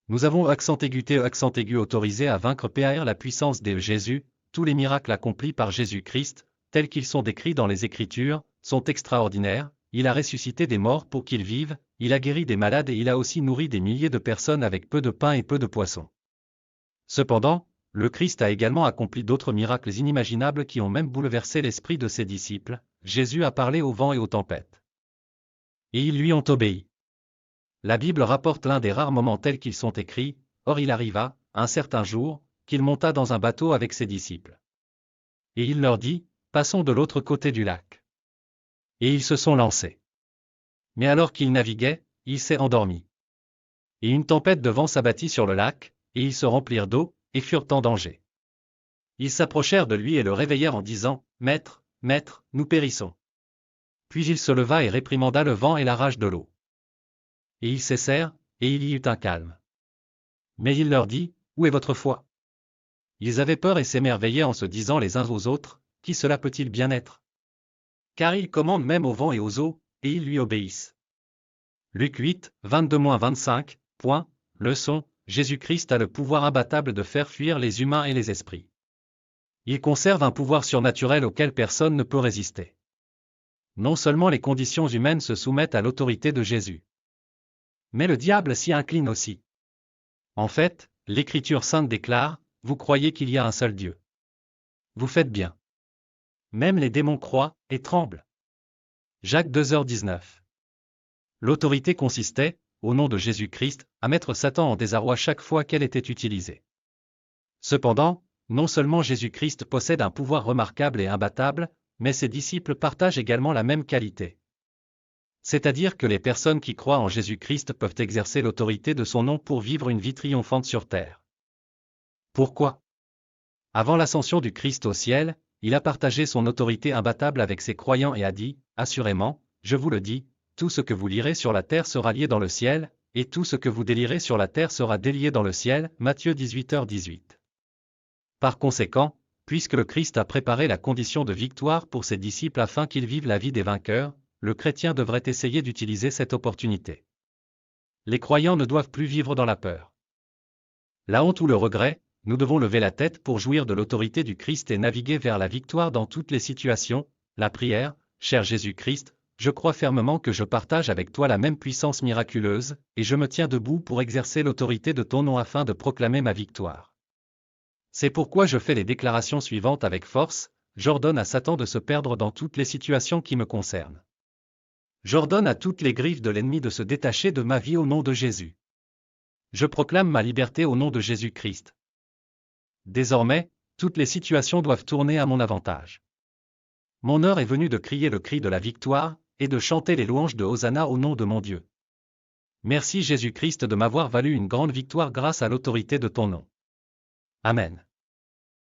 Nous avons accent aigu autorisé à vaincre par la puissance de Jésus. Tous les miracles accomplis par Jésus-Christ, tels qu'ils sont décrits dans les Écritures, sont extraordinaires. Il a ressuscité des morts pour qu'ils vivent, il a guéri des malades et il a aussi nourri des milliers de personnes avec peu de pain et peu de poissons. Cependant, le Christ a également accompli d'autres miracles inimaginables qui ont même bouleversé l'esprit de ses disciples. Jésus a parlé au vent et aux tempêtes. Et ils lui ont obéi. La Bible rapporte l'un des rares moments tels qu'ils sont écrits. Or il arriva, un certain jour, qu'il monta dans un bateau avec ses disciples. Et il leur dit, passons de l'autre côté du lac. Et ils se sont lancés. Mais alors qu'il naviguait, il s'est endormi. Et une tempête de vent s'abattit sur le lac, et ils se remplirent d'eau, et furent en danger. Ils s'approchèrent de lui et le réveillèrent en disant, Maître, Maître, nous périssons. Puis il se leva et réprimanda le vent et la rage de l'eau. Et ils cessèrent, et il y eut un calme. Mais il leur dit, Où est votre foi? Ils avaient peur et s'émerveillaient en se disant les uns aux autres, Qui cela peut-il bien être? Car il commande même au vent et aux eaux, et ils lui obéissent. Luc 8, 22-25, Leçon, Jésus-Christ a le pouvoir imbattable de faire fuir les humains et les esprits. Il conserve un pouvoir surnaturel auquel personne ne peut résister. Non seulement les conditions humaines se soumettent à l'autorité de Jésus, mais le diable s'y incline aussi. En fait, l'Écriture sainte déclare, vous croyez qu'il y a un seul Dieu. Vous faites bien. Même les démons croient, et tremblent. Jacques 2h19. L'autorité consistait, au nom de Jésus-Christ, à mettre Satan en désarroi chaque fois qu'elle était utilisée. Cependant, non seulement Jésus-Christ possède un pouvoir remarquable et imbattable, mais ses disciples partagent également la même qualité. C'est-à-dire que les personnes qui croient en Jésus-Christ peuvent exercer l'autorité de son nom pour vivre une vie triomphante sur terre. Pourquoi? Avant l'ascension du Christ au ciel, il a partagé son autorité imbattable avec ses croyants et a dit, assurément, je vous le dis, tout ce que vous lirez sur la terre sera lié dans le ciel, et tout ce que vous délierez sur la terre sera délié dans le ciel. Matthieu 18h18. Par conséquent, puisque le Christ a préparé la condition de victoire pour ses disciples afin qu'ils vivent la vie des vainqueurs, le chrétien devrait essayer d'utiliser cette opportunité. Les croyants ne doivent plus vivre dans la peur, la honte ou le regret. Nous devons lever la tête pour jouir de l'autorité du Christ et naviguer vers la victoire dans toutes les situations. La prière, cher Jésus-Christ, je crois fermement que je partage avec toi la même puissance miraculeuse, et je me tiens debout pour exercer l'autorité de ton nom afin de proclamer ma victoire. C'est pourquoi je fais les déclarations suivantes avec force. J'ordonne à Satan de se perdre dans toutes les situations qui me concernent. J'ordonne à toutes les griffes de l'ennemi de se détacher de ma vie au nom de Jésus. Je proclame ma liberté au nom de Jésus-Christ. Désormais, toutes les situations doivent tourner à mon avantage. Mon heure est venue de crier le cri de la victoire, et de chanter les louanges de Hosanna au nom de mon Dieu. Merci Jésus-Christ de m'avoir valu une grande victoire grâce à l'autorité de ton nom. Amen.